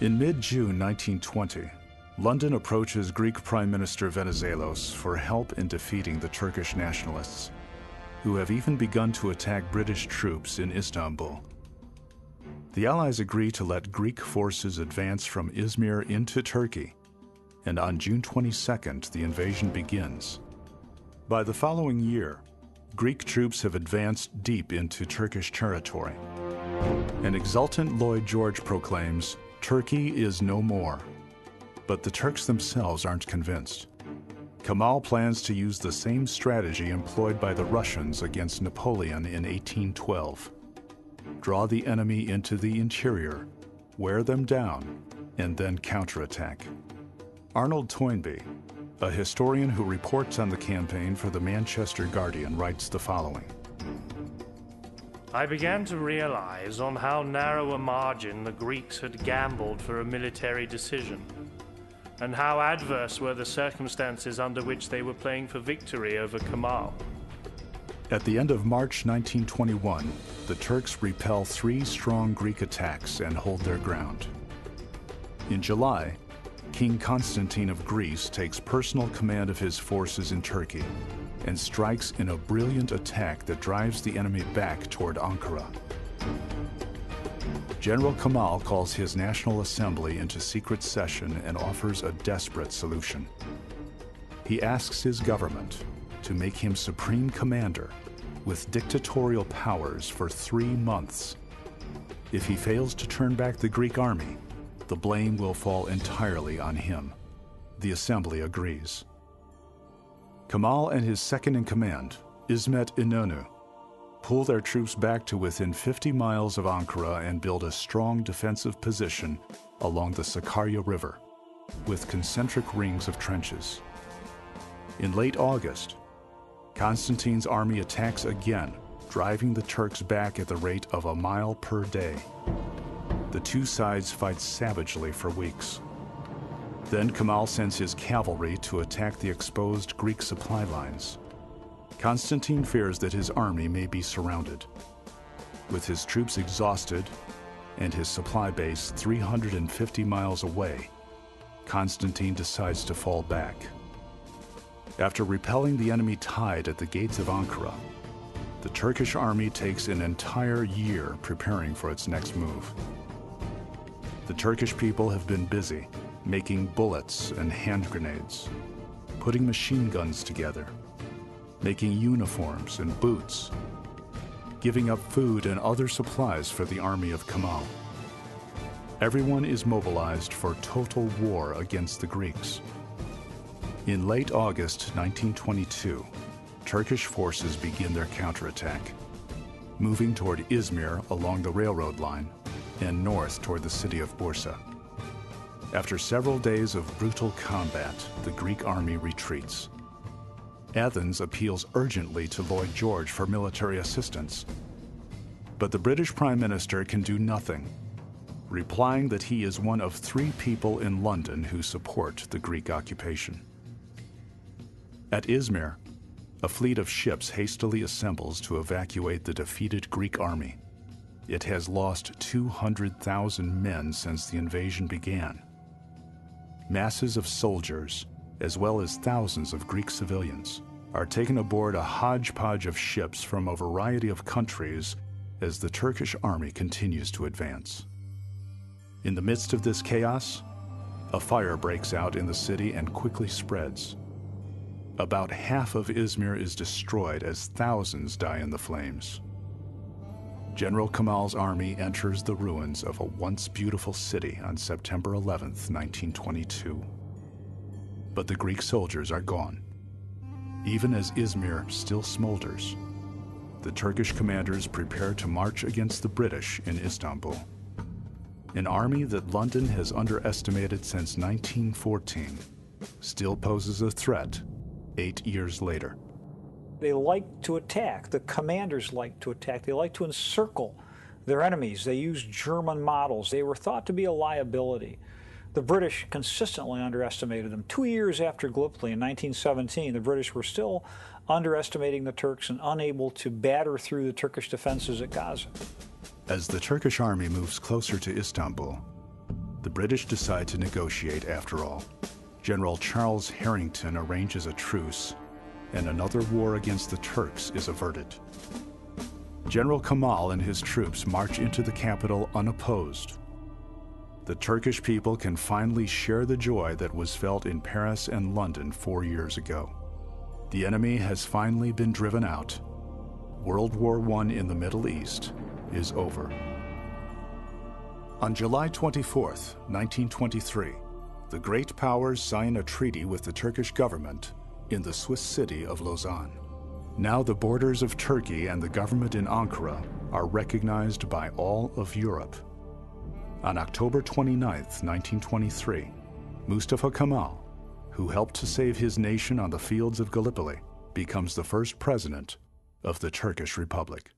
In mid-June 1920, London approaches Greek Prime Minister Venizelos for help in defeating the Turkish nationalists, who have even begun to attack British troops in Istanbul. The Allies agree to let Greek forces advance from Izmir into Turkey, and on June 22nd, the invasion begins. By the following year, Greek troops have advanced deep into Turkish territory. An exultant Lloyd George proclaims, "Turkey is no more." But the Turks themselves aren't convinced. Kemal plans to use the same strategy employed by the Russians against Napoleon in 1812. Draw the enemy into the interior, wear them down, and then counterattack. Arnold Toynbee, a historian who reports on the campaign for the Manchester Guardian, writes the following. I began to realize on how narrow a margin the Greeks had gambled for a military decision, and how adverse were the circumstances under which they were playing for victory over Kemal. At the end of March 1921, the Turks repel 3 strong Greek attacks and hold their ground. In July, King Constantine of Greece takes personal command of his forces in Turkey and strikes in a brilliant attack that drives the enemy back toward Ankara. General Kemal calls his National Assembly into secret session and offers a desperate solution. He asks his government to make him supreme commander with dictatorial powers for 3 months. If he fails to turn back the Greek army, the blame will fall entirely on him. The Assembly agrees. Kemal and his second-in-command, İsmet İnönü, pull their troops back to within 50 miles of Ankara and build a strong defensive position along the Sakarya River, with concentric rings of trenches. In late August, Constantine's army attacks again, driving the Turks back at the rate of a mile per day. The two sides fight savagely for weeks. Then Kemal sends his cavalry to attack the exposed Greek supply lines. Constantine fears that his army may be surrounded. With his troops exhausted and his supply base 350 miles away, Constantine decides to fall back. After repelling the enemy tide at the gates of Ankara, the Turkish army takes an entire year preparing for its next move. The Turkish people have been busy making bullets and hand grenades, putting machine guns together, making uniforms and boots, giving up food and other supplies for the army of Kemal. Everyone is mobilized for total war against the Greeks. In late August 1922, Turkish forces begin their counterattack, moving toward Izmir along the railroad line and north toward the city of Bursa. After several days of brutal combat, the Greek army retreats. Athens appeals urgently to Lloyd George for military assistance. But the British Prime Minister can do nothing, replying that he is one of 3 people in London who support the Greek occupation. At Izmir, a fleet of ships hastily assembles to evacuate the defeated Greek army. It has lost 200,000 men since the invasion began. Masses of soldiers, as well as thousands of Greek civilians, are taken aboard a hodgepodge of ships from a variety of countries as the Turkish army continues to advance. In the midst of this chaos, a fire breaks out in the city and quickly spreads. About half of Izmir is destroyed as thousands die in the flames. General Kemal's army enters the ruins of a once beautiful city on September 11th, 1922. But the Greek soldiers are gone. Even as Izmir still smolders, the Turkish commanders prepare to march against the British in Istanbul. An army that London has underestimated since 1914 still poses a threat 8 years later. They like to attack. The commanders like to attack. They like to encircle their enemies. They use German models. They were thought to be a liability. The British consistently underestimated them. 2 years after Gallipoli in 1917, the British were still underestimating the Turks and unable to batter through the Turkish defenses at Gaza. As the Turkish army moves closer to Istanbul, The British decide to negotiate after all. General Charles Harrington arranges a truce, and another war against the Turks is averted. General Kemal and his troops march into the capital unopposed. The Turkish people can finally share the joy that was felt in Paris and London 4 years ago. The enemy has finally been driven out. World War I in the Middle East is over. On July 24th, 1923, the great powers sign a treaty with the Turkish government in the Swiss city of Lausanne. Now the borders of Turkey and the government in Ankara are recognized by all of Europe. On October 29th, 1923, Mustafa Kemal, who helped to save his nation on the fields of Gallipoli, becomes the first president of the Turkish Republic.